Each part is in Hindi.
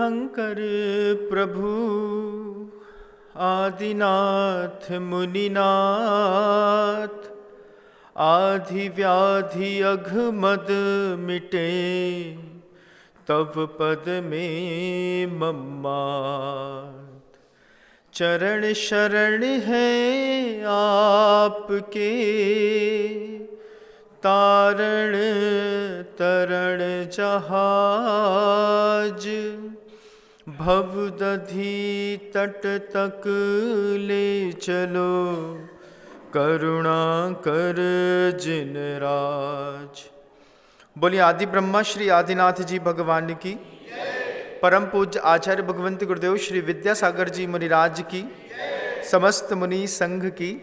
शंकर प्रभु आदिनाथ मुनिनाथ, आधि व्याधि अघमद मिटे, तव पद में मम्मात। चरण शरण है आपके, तारण तरण जहाज, भवदधि तट तक ले चलो, करुणा कर जिन राज। बोलिए आदि ब्रह्मा श्री आदिनाथ जी भगवान की, परम पूज्य आचार्य भगवंत गुरुदेव श्री विद्यासागर जी मुनिराज की, समस्त मुनि संघ की।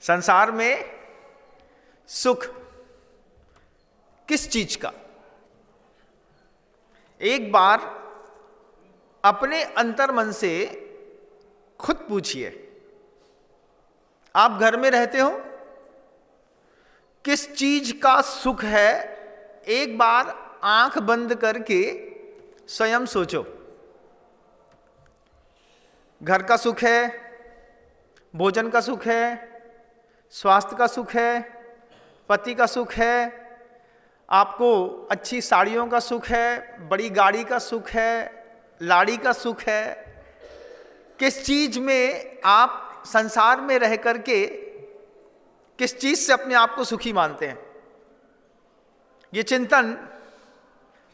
संसार में सुख किस चीज का? एक बार अपने अंतर्मन से खुद पूछिए। आप घर में रहते हो, किस चीज का सुख है? एक बार आंख बंद करके स्वयं सोचो। घर का सुख है, भोजन का सुख है, स्वास्थ्य का सुख है, पति का सुख है, आपको अच्छी साड़ियों का सुख है, बड़ी गाड़ी का सुख है, लाड़ी का सुख है। किस चीज में आप संसार में रह करके किस चीज से अपने आप को सुखी मानते हैं? ये चिंतन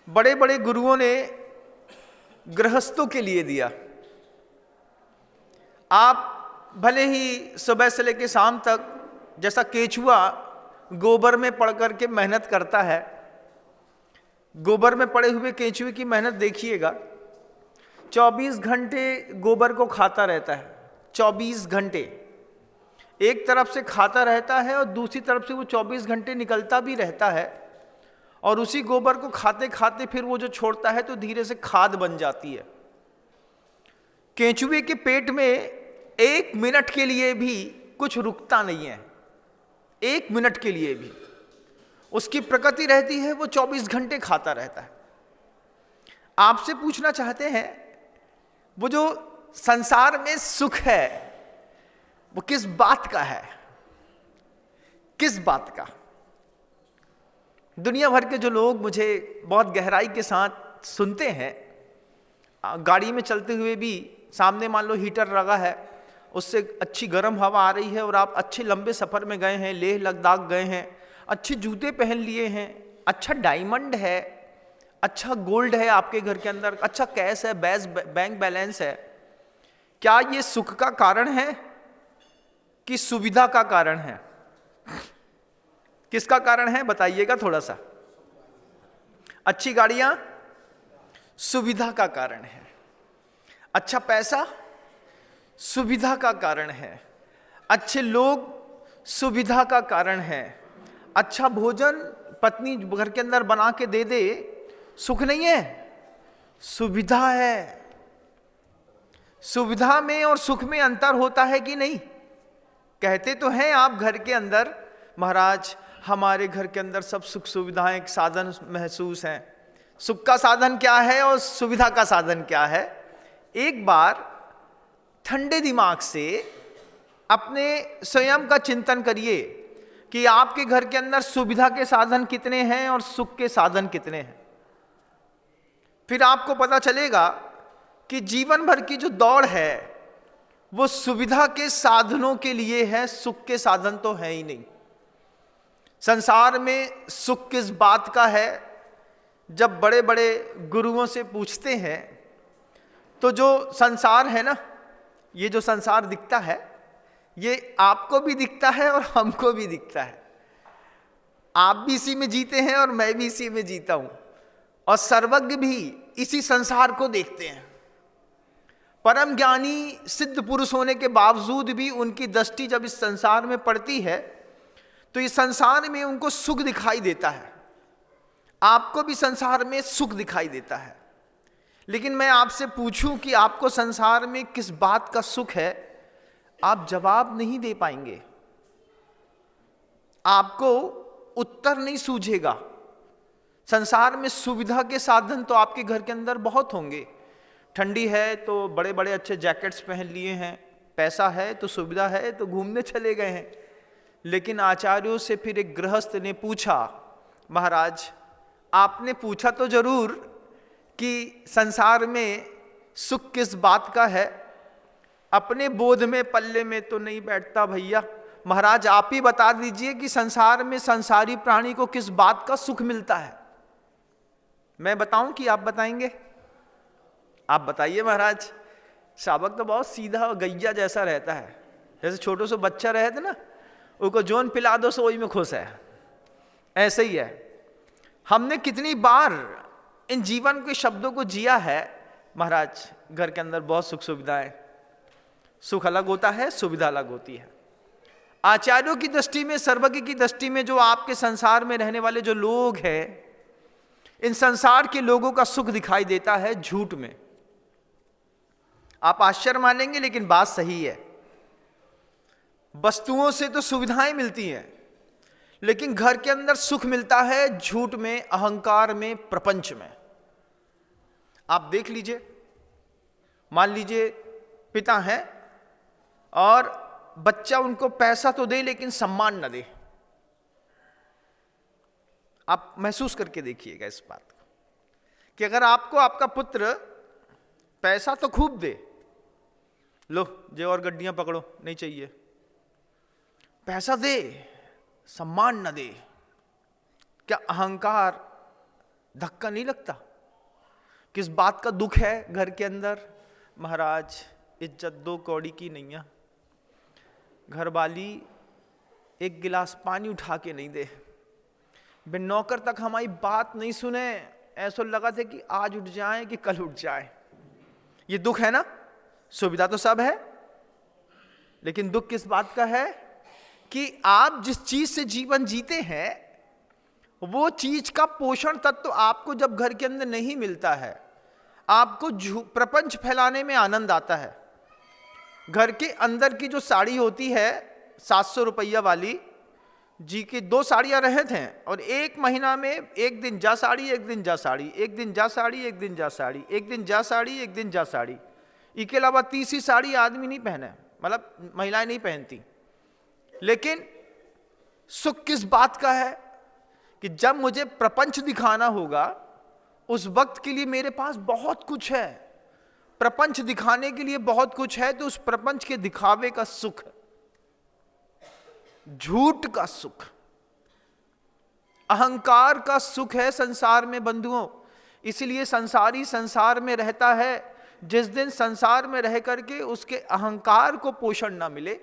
बड़े बड़े गुरुओं ने गृहस्थों के लिए दिया। आप भले ही सुबह से लेकर शाम तक, जैसा केचुआ गोबर में पड़ करके मेहनत करता है, गोबर में पड़े हुए केचुए की मेहनत देखिएगा। 24 घंटे गोबर को खाता रहता है, 24 घंटे एक तरफ से खाता रहता है और दूसरी तरफ से वो 24 घंटे निकलता भी रहता है, और उसी गोबर को खाते खाते फिर वो जो छोड़ता है तो धीरे से खाद बन जाती है। केंचुए के पेट में 1 मिनट के लिए भी कुछ रुकता नहीं है, 1 मिनट के लिए भी उसकी प्रकृति रहती है, वो 24 घंटे खाता रहता है। आपसे पूछना चाहते हैं, वो जो संसार में सुख है वो किस बात का है? किस बात का? दुनिया भर के जो लोग मुझे बहुत गहराई के साथ सुनते हैं, गाड़ी में चलते हुए भी सामने मान लो हीटर लगा है, उससे अच्छी गर्म हवा आ रही है और आप अच्छे लंबे सफ़र में गए हैं, लेह लद्दाख गए हैं, अच्छे जूते पहन लिए हैं, अच्छा डायमंड है, अच्छा गोल्ड है आपके घर के अंदर, अच्छा कैश है, बैंक बैलेंस है। क्या ये सुख का कारण है कि सुविधा का कारण है? किसका कारण है बताइएगा थोड़ा सा। अच्छी गाड़ियां सुविधा का कारण है, अच्छा पैसा सुविधा का कारण है, अच्छे लोग सुविधा का कारण है, अच्छा भोजन पत्नी घर के अंदर बना के दे दे, सुख नहीं है, सुविधा है। सुविधा में और सुख में अंतर होता है कि नहीं? कहते तो हैं आप घर के अंदर, महाराज हमारे घर के अंदर सब सुख सुविधाएं साधन महसूस हैं। सुख का साधन क्या है और सुविधा का साधन क्या है? एक बार ठंडे दिमाग से अपने स्वयं का चिंतन करिए कि आपके घर के अंदर सुविधा के साधन कितने हैं और सुख के साधन कितने हैं। फिर आपको पता चलेगा कि जीवन भर की जो दौड़ है वो सुविधा के साधनों के लिए है, सुख के साधन तो है ही नहीं। संसार में सुख किस बात का है? जब बड़े बड़े गुरुओं से पूछते हैं तो जो संसार है ना, ये जो संसार दिखता है ये आपको भी दिखता है और हमको भी दिखता है। आप भी इसी में जीते हैं और मैं भी इसी में जीता हूं, और सर्वज्ञ भी इसी संसार को देखते हैं। परम ज्ञानी सिद्ध पुरुष होने के बावजूद भी उनकी दृष्टि जब इस संसार में पड़ती है तो इस संसार में उनको सुख दिखाई देता है। आपको भी संसार में सुख दिखाई देता है, लेकिन मैं आपसे पूछूं कि आपको संसार में किस बात का सुख है, आप जवाब नहीं दे पाएंगे। आपको उत्तर नहीं सूझेगा। संसार में सुविधा के साधन तो आपके घर के अंदर बहुत होंगे। ठंडी है तो बड़े बड़े अच्छे जैकेट्स पहन लिए हैं, पैसा है तो सुविधा है तो घूमने चले गए हैं। लेकिन आचार्यों से फिर एक गृहस्थ ने पूछा, महाराज आपने पूछा तो जरूर कि संसार में सुख किस बात का है, अपने बोध में पल्ले में तो नहीं बैठता भैया। महाराज आप ही बता दीजिए कि संसार में संसारी प्राणी को किस बात का सुख मिलता है। मैं बताऊं कि आप बताएंगे? आप बताइए महाराज। शावक तो बहुत सीधा और गैया जैसा रहता है, जैसे छोटो से बच्चा रहते ना, उसको जोन पिला दो सो वही में खुश है, ऐसे ही है। हमने कितनी बार इन जीवन के शब्दों को जिया है महाराज। घर के अंदर बहुत सुख सुविधाएं, सुख अलग होता है, सुविधा अलग होती है। आचार्यों की दृष्टि में, सर्वज्ञ की दृष्टि में, जो आपके संसार में रहने वाले जो लोग हैं, इन संसार के लोगों का सुख दिखाई देता है झूठ में। आप आश्चर्य मानेंगे लेकिन बात सही है। वस्तुओं से तो सुविधाएं मिलती हैं, लेकिन घर के अंदर सुख मिलता है झूठ में, अहंकार में, प्रपंच में। आप देख लीजिए, मान लीजिए पिता है और बच्चा उनको पैसा तो दे लेकिन सम्मान न दे। आप महसूस करके देखिएगा इस बात को कि अगर आपको आपका पुत्र पैसा तो खूब दे, लो जे और गड्डियां पकड़ो, नहीं चाहिए, पैसा दे सम्मान न दे, क्या अहंकार धक्का नहीं लगता? किस बात का दुख है घर के अंदर? महाराज इज्जत 2 कौड़ी की नहीं है। घर वाली एक गिलास पानी उठा के नहीं दे, बिन नौकर तक हमारी बात नहीं सुने, ऐसा लगा था कि आज उठ जाए कि कल उठ जाए। ये दुख है ना? सुविधा तो सब है, लेकिन दुख किस बात का है कि आप जिस चीज से जीवन जीते हैं वो चीज का पोषण तत्व तो आपको जब घर के अंदर नहीं मिलता है, आपको प्रपंच फैलाने में आनंद आता है। घर के अंदर की जो साड़ी होती है 700 रुपया वाली, जी की 2 साड़ियां रहे थे और 1 महीना में एक दिन जा साड़ी, एक दिन जा साड़ी, एक दिन जा साड़ी, एक दिन जा साड़ी, एक दिन जा साड़ी, एक दिन जा साड़ी, इसके अलावा तीसरी साड़ी आदमी नहीं पहने, मतलब महिलाएं नहीं पहनती। लेकिन सुख किस बात का है कि जब मुझे प्रपंच दिखाना होगा उस वक्त के लिए मेरे पास बहुत कुछ है, प्रपंच दिखाने के लिए बहुत कुछ है, तो उस प्रपंच के दिखावे का सुख, झूठ का सुख, अहंकार का सुख है संसार में बंधुओं। इसलिए संसारी संसार में रहता है, जिस दिन संसार में रह करके उसके अहंकार को पोषण ना मिले।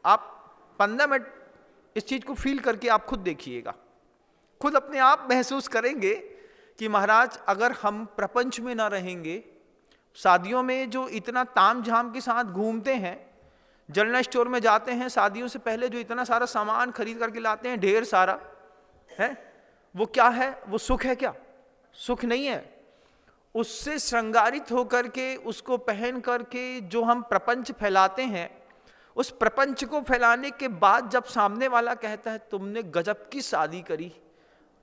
आप 15 मिनट इस चीज को फील करके आप खुद देखिएगा, खुद अपने आप महसूस करेंगे कि महाराज अगर हम प्रपंच में ना रहेंगे, शादियों में जो इतना ताम झाम के साथ घूमते हैं, जनरल स्टोर में जाते हैं, शादियों से पहले जो इतना सारा सामान खरीद करके लाते हैं, ढेर सारा है, वो क्या है? वो सुख है क्या? सुख नहीं है। उससे श्रृंगारित होकर के, उसको पहन करके जो हम प्रपंच फैलाते हैं, उस प्रपंच को फैलाने के बाद जब सामने वाला कहता है तुमने गजब की शादी करी,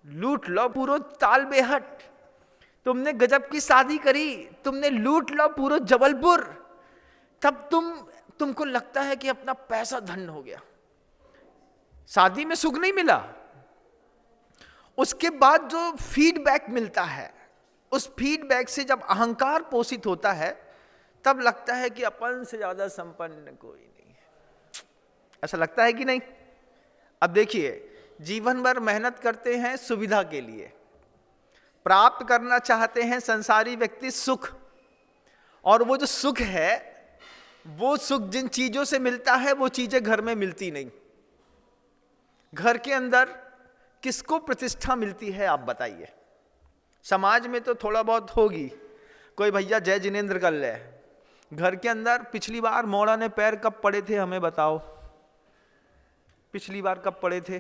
लूट लो पूरो ताल बेहट, तुमने गजब की शादी करी, तुमने लूट लो पूरो जबलपुर, तब तुमको लगता है कि अपना पैसा धन हो गया। शादी में सुख नहीं मिला, उसके बाद जो फीडबैक मिलता है, उस फीडबैक से जब अहंकार पोषित होता है, तब लगता है कि अपन से ज्यादा संपन्न कोई नहीं है। ऐसा लगता है कि नहीं? अब देखिए, जीवन भर मेहनत करते हैं सुविधा के लिए, प्राप्त करना चाहते हैं संसारी व्यक्ति सुख, और वो जो सुख है, वो सुख जिन चीजों से मिलता है वो चीजें घर में मिलती नहीं। घर के अंदर किसको प्रतिष्ठा मिलती है आप बताइए? समाज में तो थोड़ा बहुत होगी, कोई भैया जय जिनेंद्र कर ले। घर के अंदर पिछली बार मोड़ा ने पैर कब पड़े थे हमें बताओ? पिछली बार कब पड़े थे?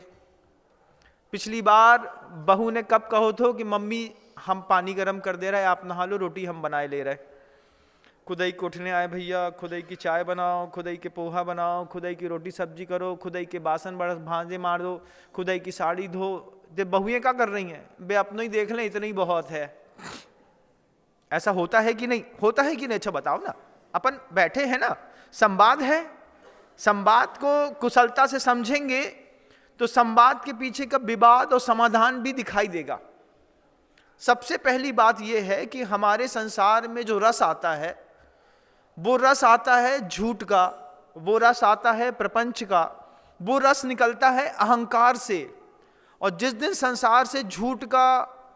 पिछली बार बहू ने कब कहो थो कि मम्मी हम पानी गर्म कर दे रहे हैं, आप नहा लो, रोटी हम बनाए ले रहे। खुदाई को उठने आए भैया, खुदाई की चाय बनाओ, खुदाई के पोहा बनाओ, खुदाई की रोटी सब्जी करो, खुदाई के बासन बड़ा भांजे मार दो, खुदाई की साड़ी धो। जब बहुएं क्या कर रही हैं, बे अपनों ही देख लें, इतना ही बहुत है। ऐसा होता है कि नहीं? होता है कि नहीं? अच्छा बताओ ना। अपन बैठे हैं ना, संवाद है, संवाद को कुशलता से समझेंगे तो संवाद के पीछे का विवाद और समाधान भी दिखाई देगा। सबसे पहली बात यह है कि हमारे संसार में जो रस आता है, वो रस आता है झूठ का, वो रस आता है प्रपंच का, वो रस निकलता है अहंकार से। और जिस दिन संसार से झूठ का,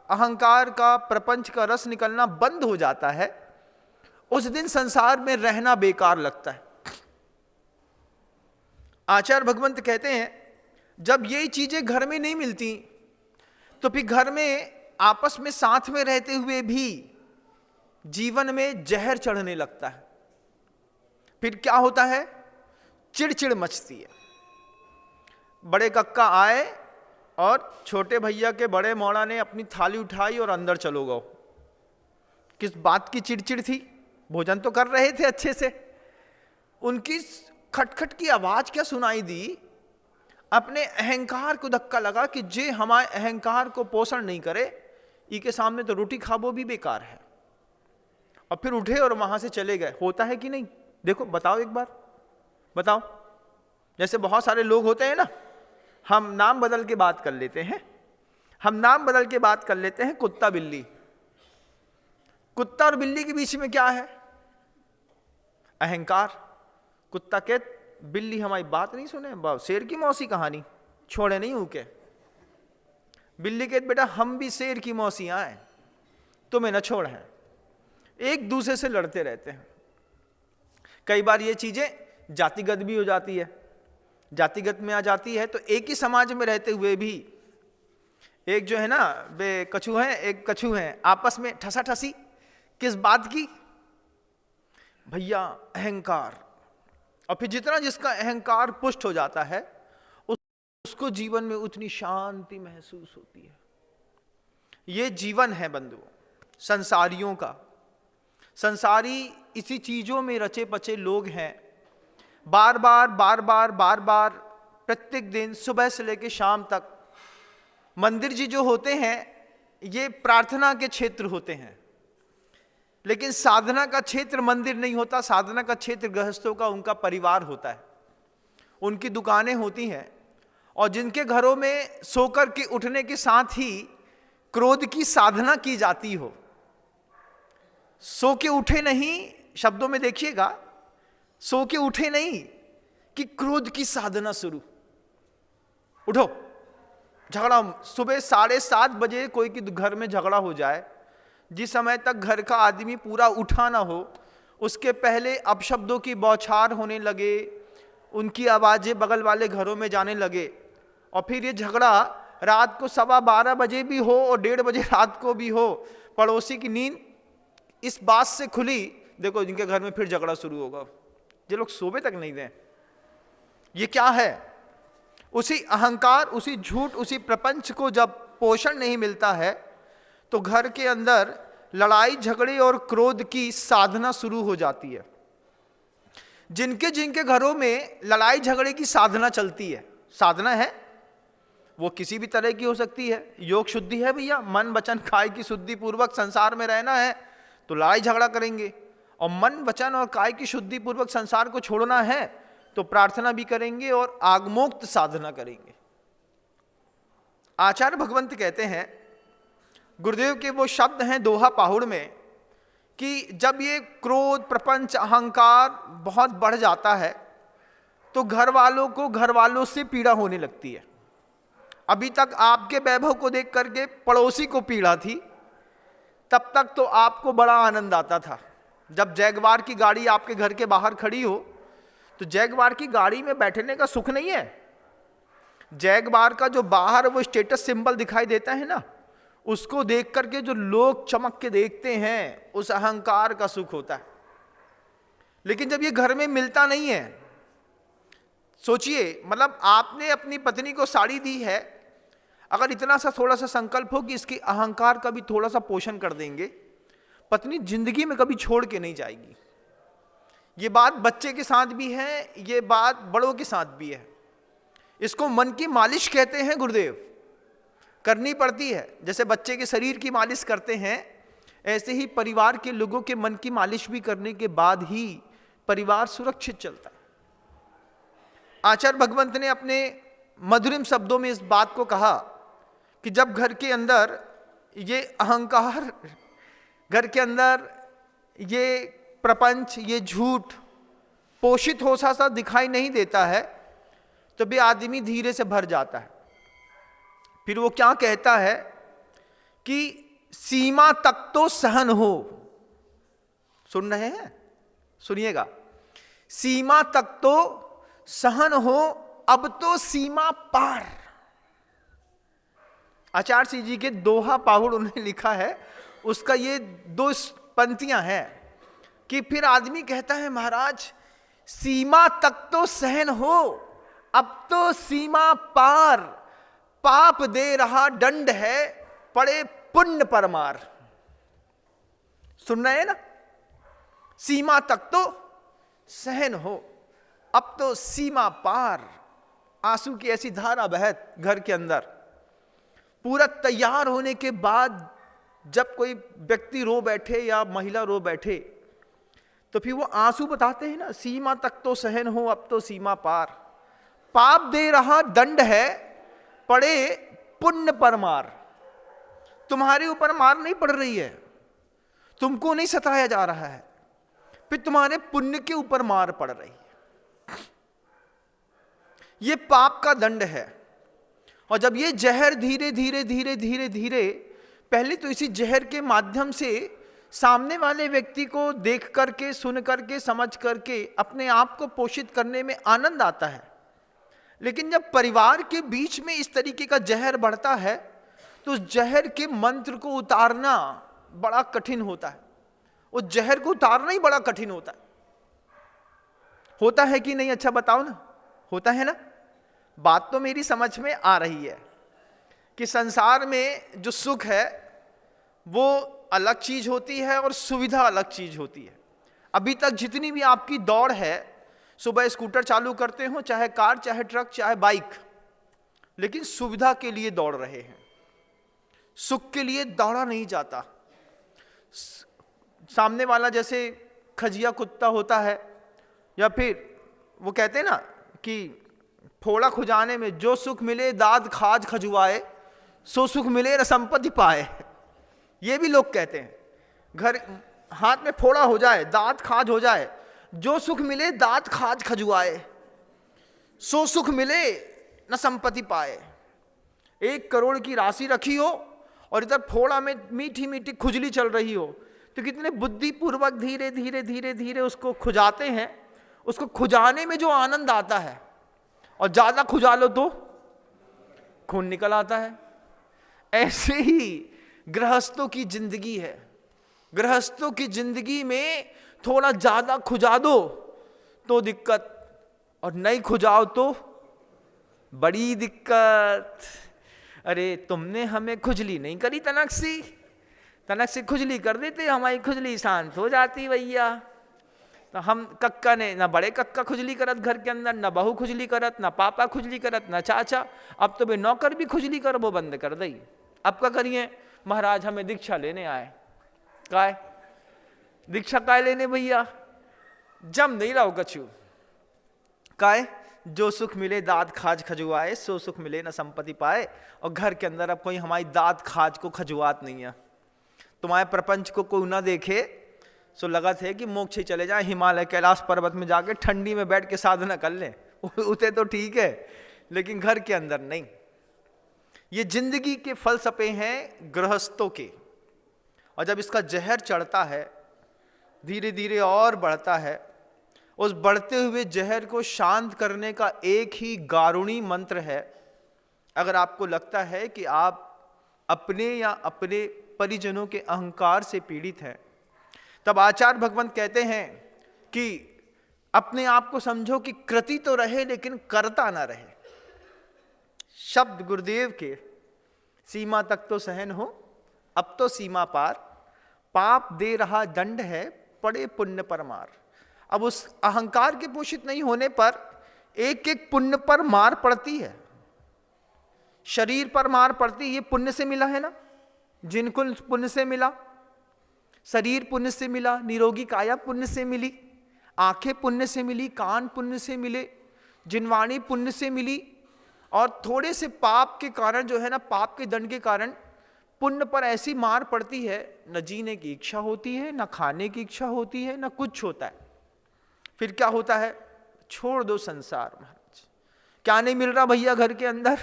अहंकार का, प्रपंच का रस निकलना बंद हो जाता है, उस दिन संसार में रहना बेकार लगता है। आचार्य भगवंत कहते हैं जब यही चीजें घर में नहीं मिलती तो फिर घर में आपस में साथ में रहते हुए भी जीवन में जहर चढ़ने लगता है। फिर क्या होता है? चिड़चिड़ मचती है। बड़े कक्का आए और छोटे भैया के बड़े मौड़ा ने अपनी थाली उठाई और अंदर चलो गो। किस बात की चिड़चिड़ थी? भोजन तो कर रहे थे अच्छे से, उनकी खटखट की आवाज क्या सुनाई दी? अपने अहंकार को धक्का लगा कि जे हमारे अहंकार को पोषण नहीं करे, ई के सामने तो रोटी खाबो भी बेकार है। और फिर उठे और वहां से चले गए। होता है कि नहीं? देखो बताओ, एक बार बताओ। जैसे बहुत सारे लोग होते हैं ना, हम नाम बदल के बात कर लेते हैं, हम नाम बदल के बात कर लेते हैं। कुत्ता बिल्ली, कुत्ता और बिल्ली के बीच में क्या है? अहंकार। कुत्ता के बिल्ली हमारी बात नहीं सुने, शेर की मौसी कहानी छोड़े नहीं उके। बिल्ली के बेटा हम भी शेर की मौसियां हैं, तुम्हें न छोड़ हैं। एक दूसरे से लड़ते रहते हैं। कई बार ये चीजें जातिगत भी हो जाती है। जातिगत में आ जाती है तो एक ही समाज में रहते हुए भी एक जो है ना, वे कछू हैं, एक कछू हैं, आपस में ठसाठसी किस बात की? भैया अहंकार। और फिर जितना जिसका अहंकार पुष्ट हो जाता है उसको जीवन में उतनी शांति महसूस होती है। ये जीवन है बंधुओं संसारियों का। संसारी इसी चीजों में रचे पचे लोग हैं। बार बार बार बार बार बार प्रत्येक दिन सुबह से लेकर शाम तक मंदिर जी जो होते हैं ये प्रार्थना के क्षेत्र होते हैं, लेकिन साधना का क्षेत्र मंदिर नहीं होता। साधना का क्षेत्र गृहस्थों का, उनका परिवार होता है, उनकी दुकानें होती हैं। और जिनके घरों में सोकर के उठने के साथ ही क्रोध की साधना की जाती हो, सो के उठे नहीं, शब्दों में देखिएगा, सो के उठे नहीं कि क्रोध की साधना शुरू। उठो, झगड़ा। सुबह 7:30 बजे कोई के घर में झगड़ा हो जाए, जिस समय तक घर का आदमी पूरा उठा ना हो उसके पहले अपशब्दों की बौछार होने लगे, उनकी आवाजें बगल वाले घरों में जाने लगे। और फिर ये झगड़ा रात को 12:15 बजे भी हो और 1:30 बजे रात को भी हो, पड़ोसी की नींद इस बात से खुली, देखो जिनके घर में फिर झगड़ा शुरू होगा। ये लोग सोबे तक नहीं दें। ये क्या है? उसी अहंकार, उसी झूठ, उसी प्रपंच को जब पोषण नहीं मिलता है तो घर के अंदर लड़ाई झगड़े और क्रोध की साधना शुरू हो जाती है। जिनके जिनके घरों में लड़ाई झगड़े की साधना चलती है, साधना है वो किसी भी तरह की हो सकती है। योग शुद्धि है भैया, मन वचन काय की शुद्धि पूर्वक संसार में रहना है तो लड़ाई झगड़ा करेंगे, और मन वचन और काय की शुद्धि पूर्वक संसार को छोड़ना है तो प्रार्थना भी करेंगे और आगमोक्त साधना करेंगे। आचार्य भगवंत कहते हैं, गुरुदेव के वो शब्द हैं दोहा पाहुड़ में, कि जब ये क्रोध प्रपंच अहंकार बहुत बढ़ जाता है तो घर वालों को घर वालों से पीड़ा होने लगती है। अभी तक आपके वैभव को देख करके पड़ोसी को पीड़ा थी, तब तक तो आपको बड़ा आनंद आता था। जब जैगवार की गाड़ी आपके घर के बाहर खड़ी हो तो जैगवार की गाड़ी में बैठने का सुख नहीं है। जैगवार का जो बाहर वो स्टेटस सिंबल दिखाई देता है ना, उसको देख करके जो लोग चमक के देखते हैं, उस अहंकार का सुख होता है। लेकिन जब ये घर में मिलता नहीं है, सोचिए, मतलब आपने अपनी पत्नी को साड़ी दी है, अगर इतना सा थोड़ा सा संकल्प हो कि इसके अहंकार का भी थोड़ा सा पोषण कर देंगे, पत्नी जिंदगी में कभी छोड़ के नहीं जाएगी। ये बात बच्चे के साथ भी है, ये बात बड़ों के साथ भी है। इसको मन की मालिश कहते हैं गुरुदेव, करनी पड़ती है। जैसे बच्चे के शरीर की मालिश करते हैं, ऐसे ही परिवार के लोगों के मन की मालिश भी करने के बाद ही परिवार सुरक्षित चलता है। आचार्य भगवंत ने अपने मधुरिम शब्दों में इस बात को कहा कि जब घर के अंदर ये अहंकार, घर के अंदर ये प्रपंच, ये झूठ पोषित हो सा दिखाई नहीं देता है, तो भी आदमी धीरे से भर जाता है। फिर वो क्या कहता है कि सीमा तक तो सहन हो। सुन रहे हैं? सुनिएगा, सीमा तक तो सहन हो, अब तो सीमा पार। आचार्य सिंह जी के दोहा पाहुड़ उन्होंने लिखा है, उसका ये 2 पंक्तियां हैं कि फिर आदमी कहता है महाराज सीमा तक तो सहन हो, अब तो सीमा पार, पाप दे रहा दंड है, पड़े पुण्य पर मार। सुन रहे हैं ना? सीमा तक तो सहन हो, अब तो सीमा पार। आंसू की ऐसी धारा बहत घर के अंदर। पूरा तैयार होने के बाद जब कोई व्यक्ति रो बैठे या महिला रो बैठे, तो फिर वो आंसू बताते हैं ना, सीमा तक तो सहन हो, अब तो सीमा पार, पाप दे रहा दंड है, पड़े पुण्य पर मार। तुम्हारे ऊपर मार नहीं पड़ रही है, तुमको नहीं सताया जा रहा है, फिर तुम्हारे पुण्य के ऊपर मार पड़ रही है। ये पाप का दंड है। और जब ये जहर धीरे धीरे धीरे धीरे धीरे, पहले तो इसी जहर के माध्यम से सामने वाले व्यक्ति को देख करके, सुन करके, समझ करके अपने आप को पोषित करने में आनंद आता है, लेकिन जब परिवार के बीच में इस तरीके का जहर बढ़ता है तो उस जहर के मंत्र को उतारना बड़ा कठिन होता है। उस जहर को उतारना ही बड़ा कठिन होता है कि नहीं? अच्छा बताओ ना, होता है ना? बात तो मेरी समझ में आ रही है कि संसार में जो सुख है वो अलग चीज होती है और सुविधा अलग चीज होती है। अभी तक जितनी भी आपकी दौड़ है, सुबह स्कूटर चालू करते हो, चाहे कार, चाहे ट्रक, चाहे बाइक, लेकिन सुविधा के लिए दौड़ रहे हैं, सुख के लिए दौड़ा नहीं जाता। सामने वाला जैसे खजिया कुत्ता होता है, या फिर वो कहते हैं ना कि फोड़ा खुजाने में जो सुख मिले दाद खाज खजुआए, सो सुख मिले न संपत्ति पाए। ये भी लोग कहते हैं, घर हाथ में फोड़ा हो जाए, दांत खाज हो जाए, जो सुख मिले दांत खाज खजुआए, सो सुख मिले न संपत्ति पाए। 1 करोड़ की राशि रखी हो और इधर फोड़ा में मीठी मीठी खुजली चल रही हो, तो कितने बुद्धिपूर्वक धीरे धीरे धीरे धीरे उसको खुजाते हैं। उसको खुजाने में जो आनंद आता है, और ज्यादा खुजा लो तो खून निकल आता है। ऐसे ही गृहस्थों की जिंदगी है। गृहस्थों की जिंदगी में थोड़ा ज्यादा खुजा दो तो दिक्कत, और नहीं खुजाओ तो बड़ी दिक्कत। अरे तुमने हमें खुजली नहीं करी, तनक सी खुजली कर देते, हमारी खुजली शांत हो जाती भैया। तो हम कक्का ने, ना बड़े कक्का खुजली करत घर के अंदर, ना बहू खुजली करत, ना पापा खुजली करत, ना चाचा, अब तो वे नौकर भी खुजली कर वो बंद कर दई। अब क्या करिए? महाराज हमें दीक्षा लेने आए। काय दीक्षा काय लेने भैया? जम नहीं रहो कछु। काय जो सुख मिले दाद खाज खजुआए, सो सुख मिले ना संपत्ति पाए। और घर के अंदर अब कोई हमारी दाद खाज को खजुआत नहीं है। तुम्हारे प्रपंच को कोई ना देखे सो लगा थे कि मोक्ष ही चले जाए, हिमालय कैलाश पर्वत में जाके ठंडी में बैठ के साधना कर लें, उते तो ठीक है, लेकिन घर के अंदर नहीं। ये जिंदगी के फलसफे हैं गृहस्थों के। और जब इसका जहर चढ़ता है, धीरे धीरे और बढ़ता है, उस बढ़ते हुए जहर को शांत करने का एक ही गारुणी मंत्र है। अगर आपको लगता है कि आप अपने या अपने परिजनों के अहंकार से पीड़ित हैं, तब आचार्य भगवंत कहते हैं कि अपने आप को समझो कि कृति तो रहे लेकिन करता ना रहे। शब्द गुरुदेव के, सीमा तक तो सहन हो, अब तो सीमा पार, पाप दे रहा दंड है, पड़े पुण्य पर मार। अब उस अहंकार के पोषित नहीं होने पर एक एक पुण्य पर मार पड़ती है, शरीर पर मार पड़ती है। ये पुण्य से मिला है ना, जिनको पुण्य से मिला, शरीर पुण्य से मिला, निरोगी काया पुण्य से मिली, आंखें पुण्य से मिली, कान पुण्य से मिले, जिनवाणी पुण्य से मिली, और थोड़े से पाप के कारण जो है ना, पाप के दंड के कारण पुण्य पर ऐसी मार पड़ती है, न जीने की इच्छा होती है, न खाने की इच्छा होती है, न कुछ होता है। फिर क्या होता है? छोड़ दो संसार। महाराज क्या नहीं मिल रहा भैया घर के अंदर?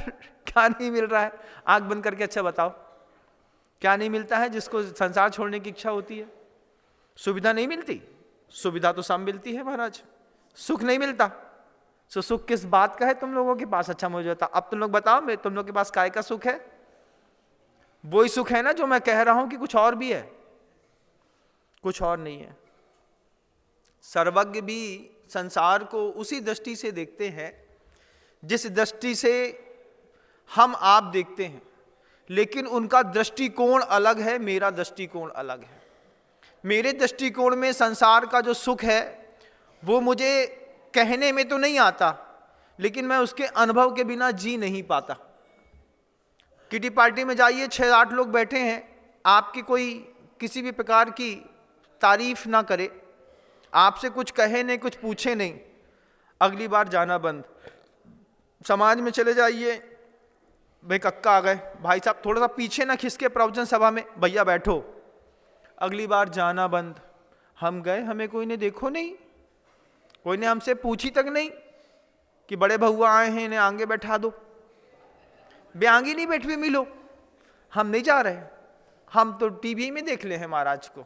क्या नहीं मिल रहा है? आंख बंद करके अच्छा बताओ, क्या नहीं मिलता है जिसको संसार छोड़ने की इच्छा होती है? सुविधा नहीं मिलती? सुविधा तो सब मिलती है महाराज, सुख नहीं मिलता। सो सुख किस बात का है तुम लोगों के पास? अच्छा मुझे बता, अब तुम लोग बताओ, मैं तुम लोग के पास काय का सुख है? वही सुख है ना जो मैं कह रहा हूं कि कुछ और भी है? कुछ और नहीं है। सर्वज्ञ भी संसार को उसी दृष्टि से देखते हैं जिस दृष्टि से हम आप देखते हैं, लेकिन उनका दृष्टिकोण अलग है, मेरा दृष्टिकोण अलग है। मेरे दृष्टिकोण में संसार का जो सुख है वो मुझे कहने में तो नहीं आता, लेकिन मैं उसके अनुभव के बिना जी नहीं पाता। किटी पार्टी में जाइए, 6-8 लोग बैठे हैं, आपकी कोई किसी भी प्रकार की तारीफ ना करे, आपसे कुछ कहे नहीं, कुछ पूछे नहीं, अगली बार जाना बंद। समाज में चले जाइए, भाई कक्का आ गए, भाई साहब थोड़ा सा पीछे ना खिसके प्रवचन सभा में, भैया बैठो, अगली बार जाना बंद। हम गए, हमें कोई ने देखो नहीं, कोई ने हमसे पूछी तक नहीं कि बड़े भहुआ आए हैं, इन्हें आगे बैठा दो। ब्यांगी नहीं बैठे मिलो, हम नहीं जा रहे, हम तो टीवी में देख ले हैं महाराज को।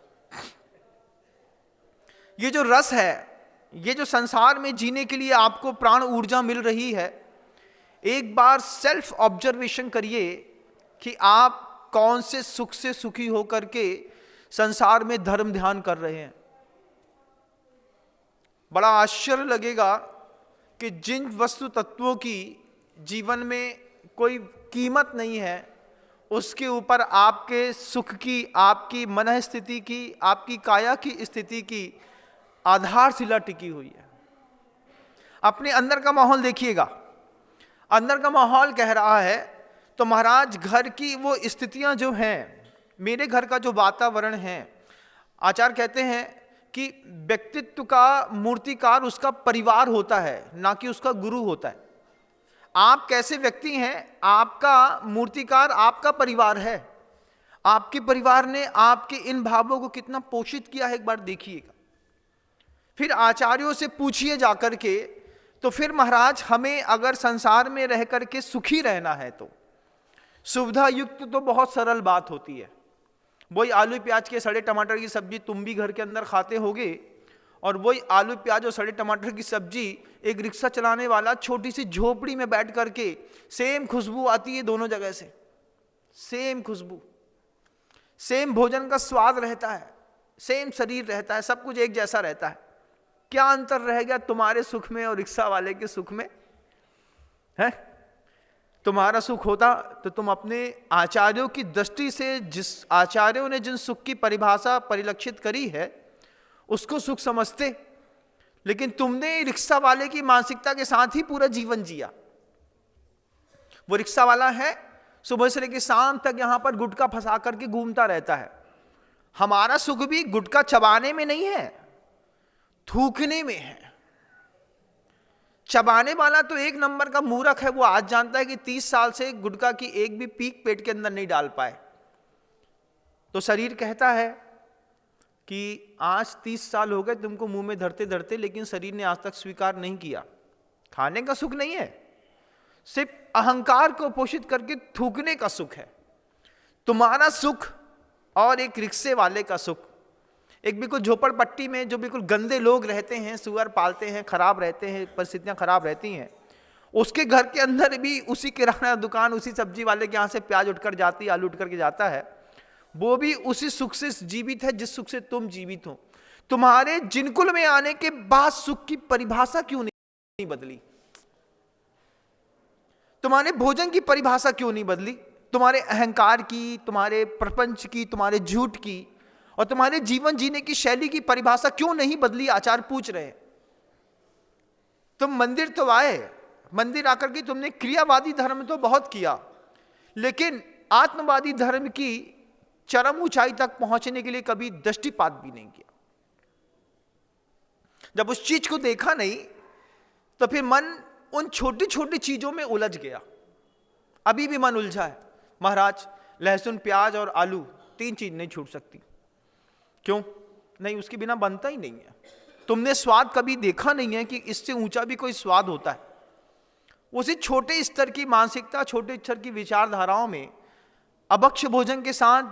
ये जो रस है, ये जो संसार में जीने के लिए आपको प्राण ऊर्जा मिल रही है, एक बार सेल्फ ऑब्जर्वेशन करिए कि आप कौन से सुख से सुखी होकर के संसार में धर्म ध्यान कर रहे हैं। बड़ा आश्चर्य लगेगा कि जिन वस्तु तत्वों की जीवन में कोई कीमत नहीं है, उसके ऊपर आपके सुख की, आपकी मन स्थिति की, आपकी काया की स्थिति की आधारशिला टिकी हुई है। अपने अंदर का माहौल देखिएगा, अंदर का माहौल कह रहा है तो महाराज घर की वो स्थितियां जो हैं, मेरे घर का जो वातावरण है, आचार्य कहते हैं कि व्यक्तित्व का मूर्तिकार उसका परिवार होता है, ना कि उसका गुरु होता है। आप कैसे व्यक्ति हैं, आपका मूर्तिकार आपका परिवार है। आपके परिवार ने आपके इन भावों को कितना पोषित किया है, एक बार देखिएगा। फिर आचार्यों से पूछिए जाकर के, तो फिर महाराज हमें अगर संसार में रह करके सुखी रहना है तो सुविधा युक्त तो बहुत सरल बात होती है। वही आलू प्याज के सड़े टमाटर की सब्जी तुम भी घर के अंदर खाते होगे, और वही आलू प्याज और सड़े टमाटर की सब्जी एक रिक्शा चलाने वाला छोटी सी झोपड़ी में बैठ करके, सेम खुशबू आती है दोनों जगह से, सेम खुशबू, सेम भोजन का स्वाद रहता है, सेम शरीर रहता है, सब कुछ एक जैसा रहता है। क्या अंतर रह गया तुम्हारे सुख में और रिक्शा वाले के सुख में? है तुम्हारा सुख होता तो तुम अपने आचार्यों की दृष्टि से, जिस आचार्यों ने जिन सुख की परिभाषा परिलक्षित करी है, उसको सुख समझते, लेकिन तुमने रिक्शा वाले की मानसिकता के साथ ही पूरा जीवन जिया। वो रिक्शा वाला है, सुबह से लेकर शाम तक यहां पर गुटखा फंसा करके घूमता रहता है। हमारा सुख भी गुटखा चबाने में नहीं है, थूकने में है। चबाने वाला तो एक नंबर का मूर्ख है, वो आज जानता है कि 30 साल से गुटखा की एक भी पीक पेट के अंदर नहीं डाल पाए। तो शरीर कहता है कि आज 30 साल हो गए तुमको मुंह में धरते धरते, लेकिन शरीर ने आज तक स्वीकार नहीं किया। खाने का सुख नहीं है, सिर्फ अहंकार को पोषित करके थूकने का सुख है। तुम्हारा सुख और एक रिक्शे वाले का सुख, एक बिल्कुल झोपड़पट्टी में जो बिल्कुल गंदे लोग रहते हैं, सुअर पालते हैं, खराब रहते हैं, परिस्थितियां खराब रहती हैं, उसके घर के अंदर भी उसी किराना दुकान, उसी सब्जी वाले के यहाँ से प्याज उठकर जाती है, आलू उठ करके जाता है, वो भी उसी सुख से जीवित है जिस सुख से तुम जीवित हो। तुम्हारे जिनकुल में आने के बाद सुख की परिभाषा क्यों नहीं बदली? तुम्हारे भोजन की परिभाषा क्यों नहीं बदली? तुम्हारे अहंकार की, तुम्हारे प्रपंच की, तुम्हारे झूठ की, और तुम्हारे जीवन जीने की शैली की परिभाषा क्यों नहीं बदली? आचार्य पूछ रहे हैं। तुम मंदिर तो आए, मंदिर आकर के तुमने क्रियावादी धर्म तो बहुत किया, लेकिन आत्मवादी धर्म की चरम ऊंचाई तक पहुंचने के लिए कभी दृष्टिपात भी नहीं किया। जब उस चीज को देखा नहीं तो फिर मन उन छोटी छोटी चीजों में उलझ गया। अभी भी मन उलझा है। महाराज, लहसुन, प्याज और आलू 3 चीज नहीं छूट सकती। क्यों नहीं? उसके बिना बनता ही नहीं है। तुमने स्वाद कभी देखा नहीं है कि इससे ऊंचा भी कोई स्वाद होता है। उसी छोटे स्तर की मानसिकता, छोटे स्तर की विचारधाराओं में अभक्ष्य भोजन के साथ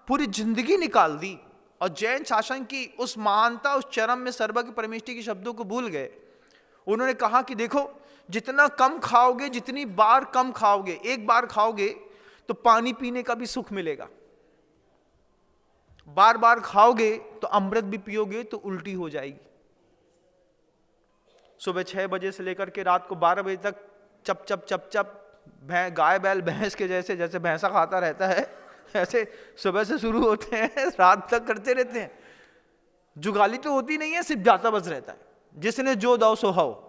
पूरी जिंदगी निकाल दी और जैन शासन की उस महानता, उस चरम में सर्वज्ञ परमेष्टि के शब्दों को भूल गए। उन्होंने कहा कि देखो, जितना कम खाओगे, जितनी बार कम खाओगे, एक बार खाओगे तो पानी पीने का भी सुख मिलेगा, बार बार खाओगे तो अमृत भी पियोगे तो उल्टी हो जाएगी। सुबह 6 बजे से लेकर के रात को 12 बजे तक चप चप चप चप गाय बैल भैंस के जैसे जैसे भैंसा खाता रहता है, ऐसे सुबह से शुरू होते हैं, रात तक करते रहते हैं। जुगाली तो होती नहीं है, सिर्फ जाता बस रहता है। जिसने जो दो सो हाओ।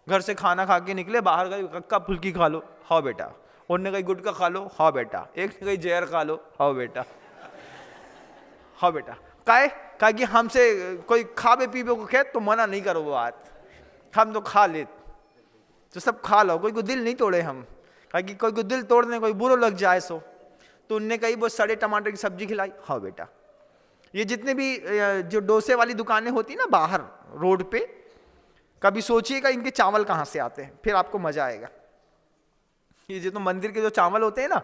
घर से खाना खा के निकले, बाहर गई, कक्का फुल्की खा लो, हाँ बेटा। उनने कहीं गुटखा खा लो, हाँ बेटा। एक ने कहीं जहर खा लो, हाँ बेटा, हाँ बेटा। काहे कि हमसे कोई खावे पीवे को कहे तो मना नहीं करो, वो बात हम तो खा ले, तो सब खा लो, कोई को दिल नहीं तोड़े हम। कि कोई को दिल तोड़ने कोई बुरो लग जाए सो, तो उनने कही वो सड़े टमाटर की सब्जी खिलाई, हाँ बेटा। ये जितने भी जो डोसे वाली दुकानें होती ना बाहर रोड पे, कभी सोचिएगा इनके चावल कहाँ से आते हैं, फिर आपको मजा आएगा। ये जो तो मंदिर के जो चावल होते हैं ना,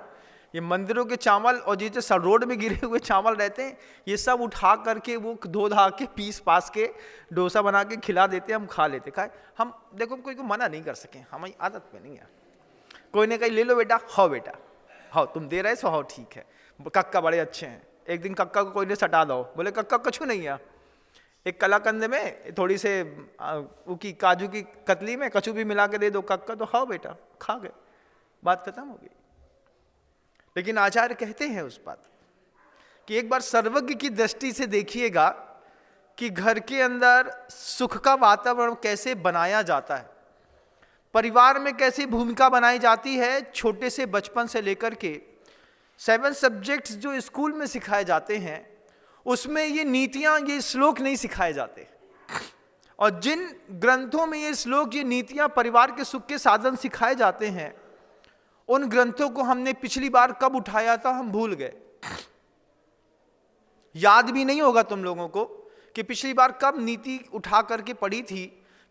ये मंदिरों के चावल और जो सब रोड में गिरे हुए चावल रहते हैं, ये सब उठा करके वो धो धा के पीस पास के डोसा बना के खिला देते हैं, हम खा लेते। खाए हम, देखो कोई को मना नहीं कर सके, हमारी आदत में नहीं है। कोई ने कही ले लो बेटा, हाँ बेटा, हाँ तुम दे रहे सो, हाँ ठीक है। कक्का बड़े अच्छे हैं। एक दिन कक्का को कोई ने सटा दो, बोले कक्का कछु नहीं है। एक कलाकंद में थोड़ी से की काजू की कतली में कछु भी मिला के दे दो, कक्का तो हाँ बेटा, खा गए, बात खत्म हो गई। लेकिन आचार्य कहते हैं उस बात कि एक बार सर्वज्ञ की दृष्टि से देखिएगा कि घर के अंदर सुख का वातावरण कैसे बनाया जाता है, परिवार में कैसी भूमिका बनाई जाती है। छोटे से बचपन से लेकर के 7 सब्जेक्ट्स जो स्कूल में सिखाए जाते हैं, उसमें ये नीतियां, ये श्लोक नहीं सिखाए जाते। और जिन ग्रंथों में ये श्लोक, ये नीतियां परिवार के सुख के साधन सिखाए जाते हैं, उन ग्रंथों को हमने पिछली बार कब उठाया था हम भूल गए। याद भी नहीं होगा तुम लोगों को कि पिछली बार कब नीति उठा करके पढ़ी थी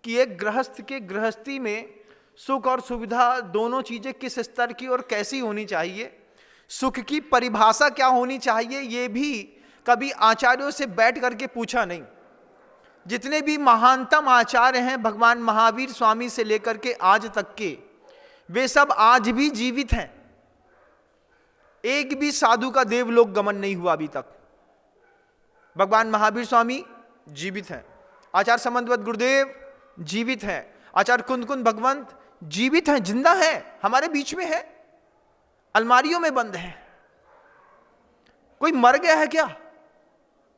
कि एक गृहस्थ के गृहस्थी में सुख और सुविधा दोनों चीजें किस स्तर की और कैसी होनी चाहिए, सुख की परिभाषा क्या होनी चाहिए, ये भी कभी आचार्यों से बैठ करके पूछा नहीं। जितने भी महानतम आचार्य हैं, भगवान महावीर स्वामी से लेकर के आज तक के, वे सब आज भी जीवित हैं। एक भी साधु का देवलोक गमन नहीं हुआ अभी तक। भगवान महावीर स्वामी जीवित हैं, आचार्य समन्वत गुरुदेव जीवित हैं, आचार्य कुंद भगवंत जीवित हैं, जिंदा हैं, हमारे बीच में है, अलमारियों में बंद हैं। कोई मर गया है क्या?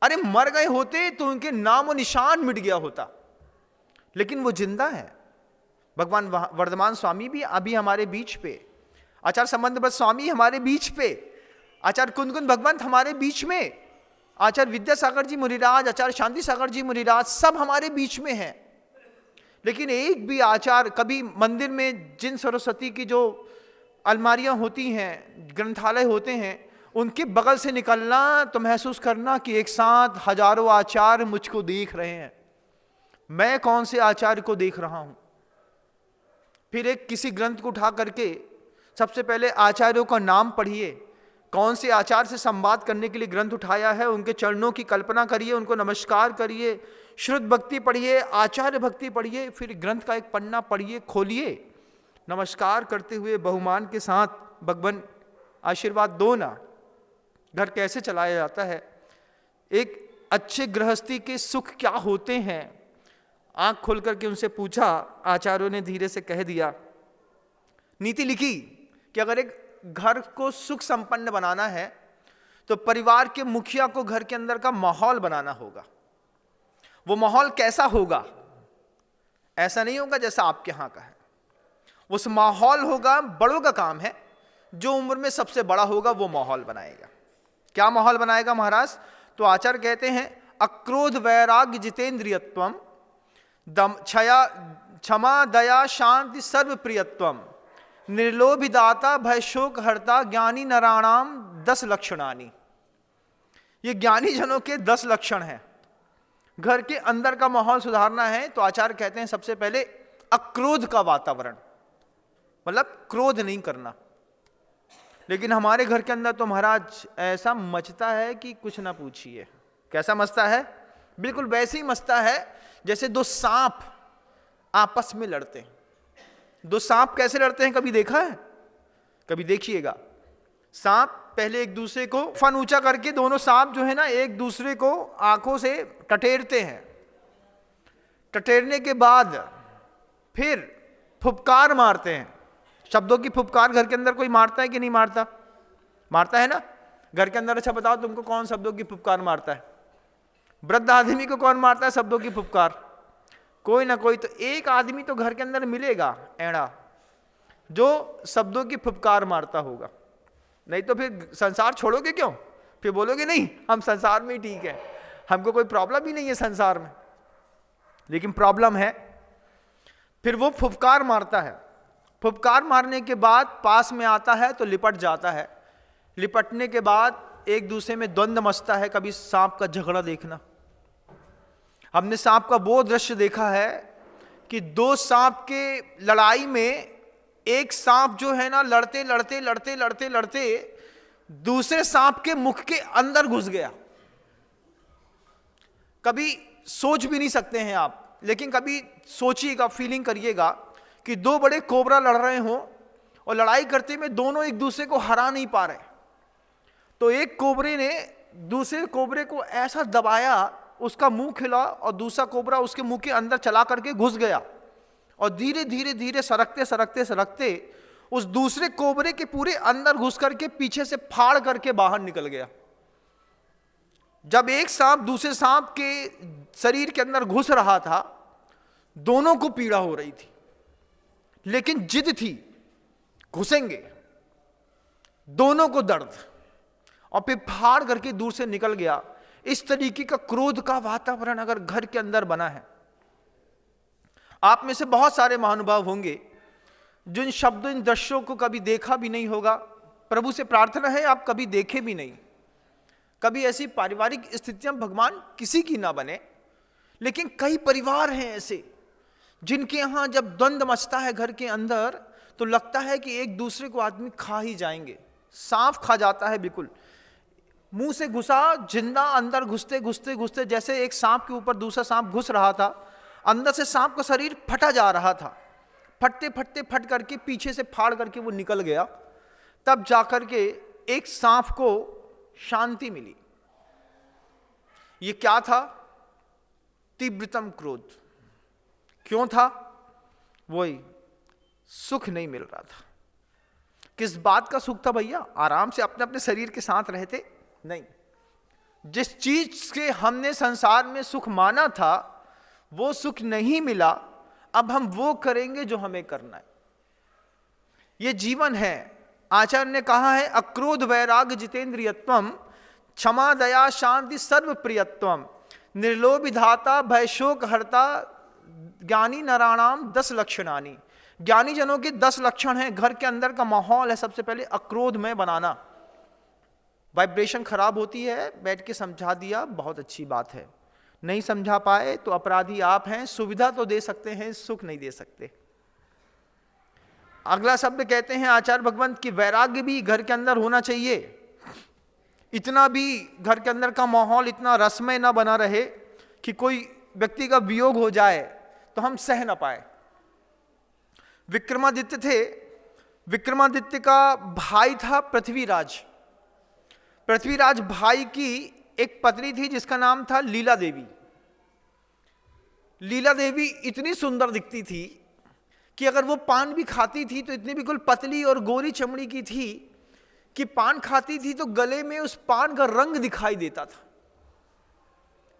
अरे मर गए होते तो उनके नाम और निशान मिट गया होता, लेकिन वो जिंदा है। भगवान वर्धमान स्वामी भी अभी हमारे बीच पे, आचार्य संबंधवत स्वामी हमारे बीच पे, आचार्य कुंद भगवंत हमारे बीच में, आचार्य विद्यासागर जी मुनिराज, आचार्य शांति सागर जी मुनिराज, सब हमारे बीच में हैं। लेकिन एक भी आचार्य, कभी मंदिर में जिन सरस्वती की जो अलमारियां होती हैं, ग्रंथालय होते हैं, उनके बगल से निकलना तो महसूस करना कि एक साथ हजारों आचार्य मुझको देख रहे हैं, मैं कौन से आचार्य को देख रहा हूं। फिर एक किसी ग्रंथ को उठा करके सबसे पहले आचार्यों का नाम पढ़िए, कौन से आचार्य से संवाद करने के लिए ग्रंथ उठाया है, उनके चरणों की कल्पना करिए, उनको नमस्कार करिए, शुद्ध भक्ति पढ़िए, आचार्य भक्ति पढ़िए, फिर ग्रंथ का एक पन्ना पढ़िए, खोलिए, नमस्कार करते हुए बहुमान के साथ भगवान आशीर्वाद दो ना। घर कैसे चलाया जाता है, एक अच्छे गृहस्थी के सुख क्या होते हैं, आंख खोल करके उनसे पूछा। आचार्यों ने धीरे से कह दिया, नीति लिखी कि अगर एक घर को सुख संपन्न बनाना है तो परिवार के मुखिया को घर के अंदर का माहौल बनाना होगा। वो माहौल कैसा होगा? ऐसा नहीं होगा जैसा आपके यहां का है। उस माहौल होगा, बड़ों का काम है, जो उम्र में सबसे बड़ा होगा वो माहौल बनाएगा। क्या माहौल बनाएगा महाराज? तो आचार्य कहते हैं अक्रोध वैराग्य जितेंद्रियत्वम क्षमा दया शांति सर्व प्रियत्वम निर्लोभिदाता भय शोक हरता ज्ञानी नराणाम 10 लक्षणानि। ये ज्ञानी जनों के 10 लक्षण हैं। घर के अंदर का माहौल सुधारना है तो आचार्य कहते हैं सबसे पहले अक्रोध का वातावरण, मतलब क्रोध नहीं करना। लेकिन हमारे घर के अंदर तो महाराज ऐसा मचता है कि कुछ ना पूछिए। कैसा मचता है? बिल्कुल वैसे ही मचता है जैसे दो सांप आपस में लड़ते हैं। दो सांप कैसे लड़ते हैं, कभी देखा है? कभी देखिएगा। सांप पहले एक दूसरे को फन ऊंचा करके, दोनों सांप जो है ना एक दूसरे को आंखों से टटेरते हैं। टटेरने के बाद फिर फुफकार मारते हैं। शब्दों की फुफकार घर के अंदर कोई मारता है कि नहीं मारता? मारता है ना घर के अंदर। अच्छा बताओ तुमको कौन शब्दों की फुफकार मारता है? वृद्ध आदमी को कौन मारता है शब्दों की फुफकार? कोई ना कोई तो एक आदमी तो घर के अंदर मिलेगा ऐड़ा जो शब्दों की फुफकार मारता होगा। नहीं तो फिर संसार छोड़ोगे क्यों? फिर बोलोगे नहीं हम संसार में ही ठीक है, हमको कोई प्रॉब्लम ही नहीं है संसार में। लेकिन प्रॉब्लम है। फिर वो फुफकार मारता है। फुफकार मारने के बाद पास में आता है तो लिपट जाता है। लिपटने के बाद एक दूसरे में द्वंद्व मचता है। कभी सांप का झगड़ा देखना, हमने सांप का वो दृश्य देखा है कि दो सांप के लड़ाई में एक सांप जो है ना लड़ते लड़ते लड़ते लड़ते लड़ते दूसरे सांप के मुख के अंदर घुस गया। कभी सोच भी नहीं सकते हैं आप, लेकिन कभी सोचिएगा, फीलिंग करिएगा कि दो बड़े कोबरा लड़ रहे हों और लड़ाई करते में दोनों एक दूसरे को हरा नहीं पा रहे। तो एक कोबरे ने दूसरे कोबरे को ऐसा दबाया, उसका मुंह खिला और दूसरा कोबरा उसके मुंह के अंदर चला करके घुस गया और धीरे धीरे धीरे सरकते सरकते सरकते उस दूसरे कोबरे के पूरे अंदर घुस करके पीछे से फाड़ करके बाहर निकल गया। जब एक सांप दूसरे सांप के शरीर के अंदर घुस रहा था, दोनों को पीड़ा हो रही थी, लेकिन जिद थी घुसेंगे, दोनों को दर्द, और फिर फाड़ करके दूर से निकल गया। इस तरीके का क्रोध का वातावरण अगर घर के अंदर बना है, आप में से बहुत सारे महानुभाव होंगे जिन शब्दों इन दृश्यों को कभी देखा भी नहीं होगा। प्रभु से प्रार्थना है आप कभी देखे भी नहीं। कभी ऐसी पारिवारिक स्थितियां भगवान किसी की ना बने, लेकिन कई परिवार हैं ऐसे जिनके यहां जब द्वंद्व मचता है घर के अंदर तो लगता है कि एक दूसरे को आदमी खा ही जाएंगे। सांप खा जाता है, बिल्कुल मुंह से घुसा जिंदा अंदर घुसते घुसते घुसते, जैसे एक सांप के ऊपर दूसरा सांप घुस रहा था, अंदर से सांप का शरीर फटा जा रहा था। फटते फटते फट करके पीछे से फाड़ करके वो निकल गया। तब जाकर के एक सांप को शांति मिली। ये क्या था? तीव्रतम क्रोध। क्यों था? वही सुख नहीं मिल रहा था। किस बात का सुख था भैया? आराम से अपने अपने शरीर के साथ रहते नहीं। जिस चीज के हमने संसार में सुख माना था वो सुख नहीं मिला। अब हम वो करेंगे जो हमें करना है। ये जीवन है। आचार्य ने कहा है अक्रोध वैराग्य जितेंद्रियत्वम क्षमा दया शांति सर्व प्रियत्वम निर्लोभिधाता भय शोक हरता ज्ञानी नराणाम 10 लक्षणानि। ज्ञानी जनों के 10 लक्षण हैं। घर के अंदर का माहौल है सबसे पहले अक्रोध में बनाना। वाइब्रेशन खराब होती है, बैठ के समझा दिया, बहुत अच्छी बात है। नहीं समझा पाए तो अपराधी आप हैं। सुविधा तो दे सकते हैं, सुख नहीं दे सकते। अगला शब्द कहते हैं आचार्य भगवंत की वैराग्य भी घर के अंदर होना चाहिए। इतना भी घर के अंदर का माहौल इतना रसमय ना बना रहे कि कोई व्यक्ति का वियोग हो जाए तो हम सह ना पाए। विक्रमादित्य थे, विक्रमादित्य का भाई था पृथ्वीराज। पृथ्वीराज भाई की एक पत्नी थी जिसका नाम था लीला देवी। लीला देवी इतनी सुंदर दिखती थी कि अगर वो पान भी खाती थी तो इतनी बिल्कुल पतली और गोरी चमड़ी की थी कि पान खाती थी तो गले में उस पान का रंग दिखाई देता था।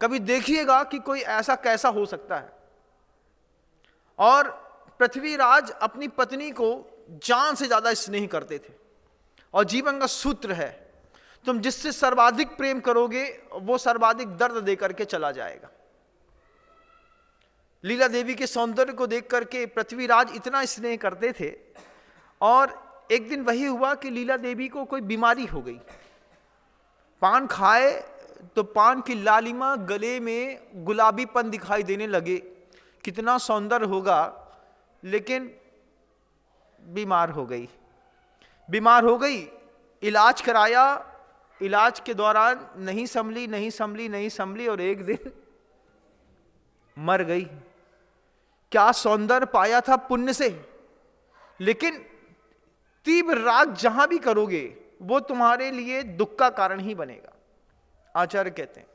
कभी देखिएगा कि कोई ऐसा कैसा हो सकता है। और पृथ्वीराज अपनी पत्नी को जान से ज्यादा स्नेह करते थे, और जीवन का सूत्र है, तुम जिससे सर्वाधिक प्रेम करोगे वो सर्वाधिक दर्द देकर के चला जाएगा। लीला देवी के सौंदर्य को देख करके पृथ्वीराज इतना स्नेह करते थे, और एक दिन वही हुआ कि लीला देवी को कोई बीमारी हो गई। पान खाए तो पान की लालिमा गले में गुलाबीपन दिखाई देने लगे, कितना सौंदर्य होगा, लेकिन बीमार हो गई। बीमार हो गई, इलाज कराया, इलाज के दौरान नहीं संभली और एक दिन मर गई। क्या सौंदर्य पाया था पुण्य से, लेकिन तीव्र राग जहां भी करोगे वो तुम्हारे लिए दुख का कारण ही बनेगा। आचार्य कहते हैं,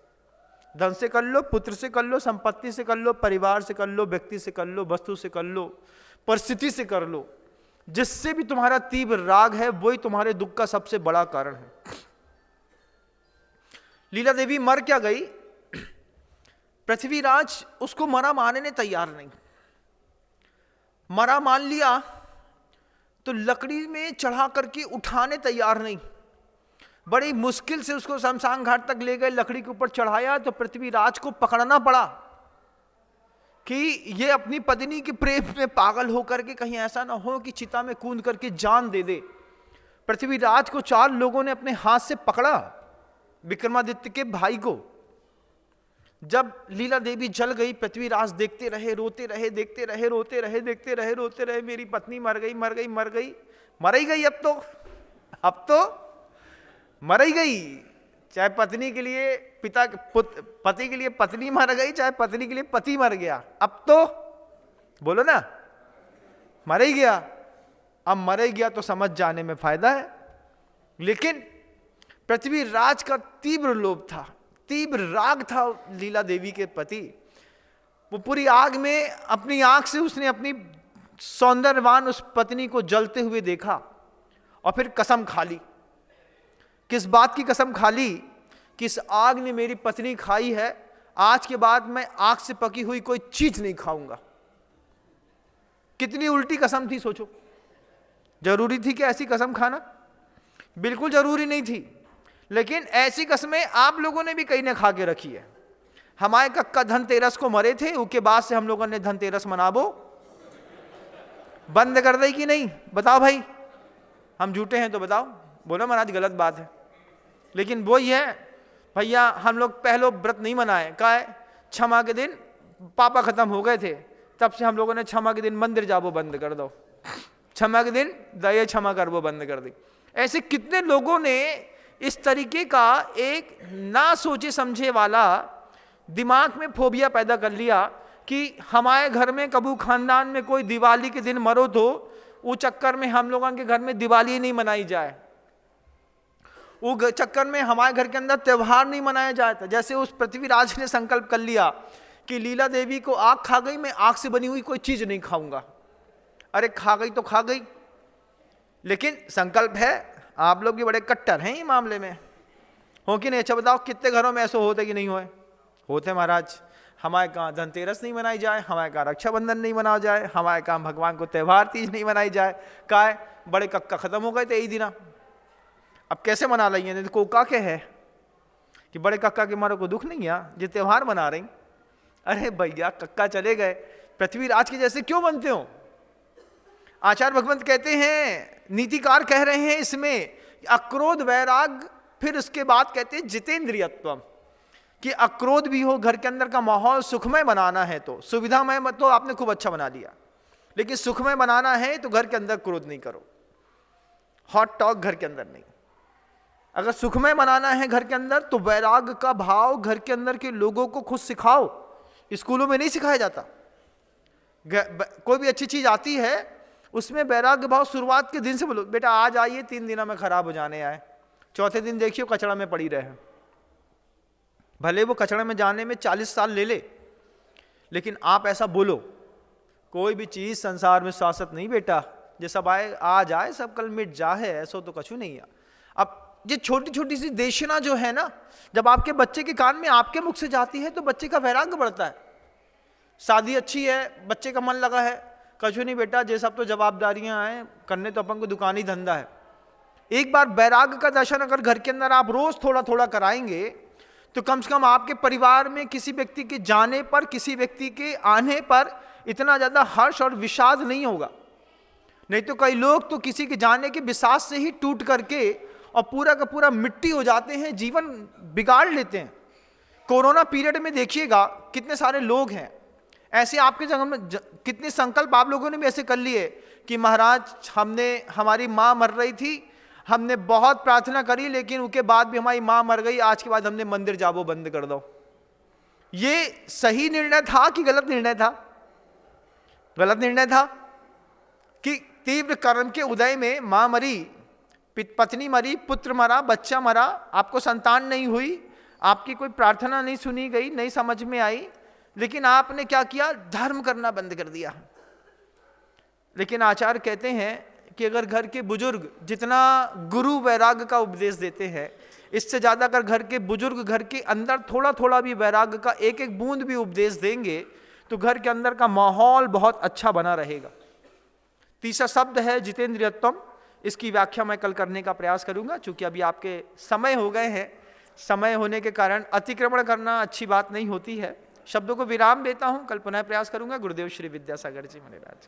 धन से कर लो, पुत्र से कर लो, संपत्ति से कर लो, परिवार से कर लो, व्यक्ति से कर लो, वस्तु से कर लो, परिस्थिति से कर लो, जिससे भी तुम्हारा तीव्र राग है वही तुम्हारे दुख का सबसे बड़ा कारण है। लीला देवी मर क्या गई, पृथ्वीराज उसको मरा मानने तैयार नहीं। मरा मान लिया तो लकड़ी में चढ़ा करके उठाने तैयार नहीं। बड़ी मुश्किल से उसको शमशान घाट तक ले गए, लकड़ी के ऊपर चढ़ाया तो पृथ्वीराज को पकड़ना पड़ा कि ये अपनी पत्नी के प्रेम में पागल होकर के कहीं ऐसा ना हो कि चिता में कूद करके जान दे दे। पृथ्वीराज को 4 लोगों ने अपने हाथ से पकड़ा, विक्रमादित्य के भाई को। जब लीला देवी जल गई, पृथ्वीराज देखते रहे, रोते रहे, देखते रहे, रोते रहे, देखते रहे, रोते रहे, मेरी पत्नी मर गई, मर गई, मर गई, मर ही गई। अब तो मर ही गई। चाहे पत्नी के लिए पति के लिए पत्नी मर गई, चाहे पत्नी के लिए पति मर गया, अब तो बोलो ना, मर ही गया। अब मर ही गया तो समझ जाने में फायदा है। लेकिन पृथ्वीराज का तीव्र लोभ था, तीव्र राग था लीला देवी के प्रति। वो पूरी आग में अपनी आंख से उसने अपनी सौंदर्यवान उस पत्नी को जलते हुए देखा, और फिर कसम खा ली। किस बात की कसम खा ली? कि इस आग ने मेरी पत्नी खाई है, आज के बाद मैं आग से पकी हुई कोई चीज नहीं खाऊंगा। कितनी उल्टी कसम थी, सोचो। जरूरी थी कि ऐसी कसम खाना? बिल्कुल जरूरी नहीं थी, लेकिन ऐसी कसमें आप लोगों ने भी कहीं ने खा के रखी है। हमारे कक्का धनतेरस को मरे थे, उसके बाद से हम लोगों ने धनतेरस मनाबो बंद कर दी कि नहीं? बताओ भाई, हम झूठे हैं तो बताओ। बोलो महाराज गलत बात है, लेकिन वो ही है भैया, हम लोग पहलो व्रत नहीं मनाए। का है? क्षमा के दिन पापा खत्म हो गए थे, तब से हम लोगों ने क्षमा के दिन मंदिर जाबो बंद कर दो, क्षमा के दिन दया क्षमा कर वो बंद कर दी। ऐसे कितने लोगों ने इस तरीके का एक ना सोचे समझे वाला दिमाग में फोबिया पैदा कर लिया कि हमारे घर में कबू खानदान में कोई दिवाली के दिन मरो तो वो चक्कर में हम लोगों के घर में दिवाली नहीं मनाई जाए, वो चक्कर में हमारे घर के अंदर त्योहार नहीं मनाया जाता। जैसे उस पृथ्वीराज ने संकल्प कर लिया कि लीला देवी को आग खा गई, मैं आग से बनी हुई कोई चीज नहीं खाऊंगा। अरे खा गई तो खा गई, लेकिन संकल्प है। आप लोग भी बड़े कट्टर हैं ये मामले में, हो कि नहीं? अच्छा बताओ, कितने घरों में ऐसे होते कि नहीं हुए? होते महाराज। हमारे कहाँ धनतेरस नहीं मनाई जाए, हमारे कहाँ रक्षाबंधन नहीं मनाया जाए, हमारे कहाँ भगवान को त्योहार तीज नहीं मनाई जाए। का है? बड़े कक्का खत्म हो गए थे यही दिन। अब कैसे मना रही है? को का के है कि बड़े कक्का के मारो को दुख नहीं है, ये त्योहार मना रही। अरे भैया, कक्का चले गए, पृथ्वीराज के जैसे क्यों बनते हो? आचार्य भगवंत कहते हैं, नीतिकार कह रहे हैं इसमें, अक्रोध वैराग, फिर उसके बाद कहते हैं जितेंद्रियत्व, कि अक्रोध भी हो, घर के अंदर का माहौल सुखमय बनाना है तो सुविधामय तो आपने खूब अच्छा बना लिया, लेकिन सुखमय बनाना है तो घर के अंदर क्रोध नहीं करो, हॉट टॉक घर के अंदर नहीं। अगर सुखमय बनाना है घर के अंदर तो वैराग का भाव घर के अंदर के लोगों को खुद सिखाओ। स्कूलों में नहीं सिखाया जाता। कोई भी अच्छी चीज आती है उसमें वैराग्य भाव शुरुआत के दिन से बोलो, बेटा आज आइए 3 दिनों में खराब हो जाने आए, चौथे दिन देखियो कचड़ा में पड़ी रहे। भले वो कचड़ा में जाने में 40 साल ले ले, लेकिन आप ऐसा बोलो। कोई भी चीज संसार में शाश्वत नहीं बेटा, जो सब आए आ जाए सब कल मिट जाए, ऐसा तो कछु नहीं है। अब ये छोटी छोटी सी देशना जो है ना, जब आपके बच्चे के कान में आपके मुख से जाती है तो बच्चे का वैराग्य बढ़ता है। शादी अच्छी है, बच्चे का मन लगा है, कछु नहीं बेटा, ये सब तो जवाबदारियां हैं, करने तो अपन को दुकानी धंधा है। एक बार वैराग्य का दर्शन अगर घर के अंदर आप रोज थोड़ा थोड़ा कराएंगे तो कम से कम आपके परिवार में किसी व्यक्ति के जाने पर, किसी व्यक्ति के आने पर इतना ज्यादा हर्ष और विषाद नहीं होगा। नहीं तो कई लोग तो किसी के जाने के विषाद से ही टूट करके और पूरा का पूरा मिट्टी हो जाते हैं, जीवन बिगाड़ लेते हैं। कोरोना पीरियड में देखिएगा कितने सारे लोग हैं ऐसे, आपके जगह में कितने संकल्प आप लोगों ने भी ऐसे कर लिए कि महाराज हमारी माँ मर रही थी, हमने बहुत प्रार्थना करी, लेकिन उसके बाद भी हमारी माँ मर गई, आज के बाद हमने मंदिर जाबो बंद कर दो। ये सही निर्णय था कि गलत निर्णय था? गलत निर्णय था कि तीव्र कर्म के उदय में माँ मरी, पत्नी मरी, पुत्र मरा, बच्चा मरा, आपको संतान नहीं हुई, आपकी कोई प्रार्थना नहीं सुनी गई, नहीं समझ में आई, लेकिन आपने क्या किया? धर्म करना बंद कर दिया। लेकिन आचार्य कहते हैं कि अगर घर के बुजुर्ग जितना गुरु वैराग्य का उपदेश देते हैं, इससे ज्यादा अगर घर के बुजुर्ग घर के अंदर थोड़ा थोड़ा भी वैराग्य का एक एक बूंद भी उपदेश देंगे तो घर के अंदर का माहौल बहुत अच्छा बना रहेगा। तीसरा शब्द है जितेंद्रियत्वम। इसकी व्याख्या मैं कल करने का प्रयास करूंगा, चूंकि अभी आपके समय हो गए हैं। समय होने के कारण अतिक्रमण करना अच्छी बात नहीं होती है। शब्दों को विराम देता हूं, कल पुनः प्रयास करूंगा। गुरुदेव श्री विद्यासागर जी महाराज।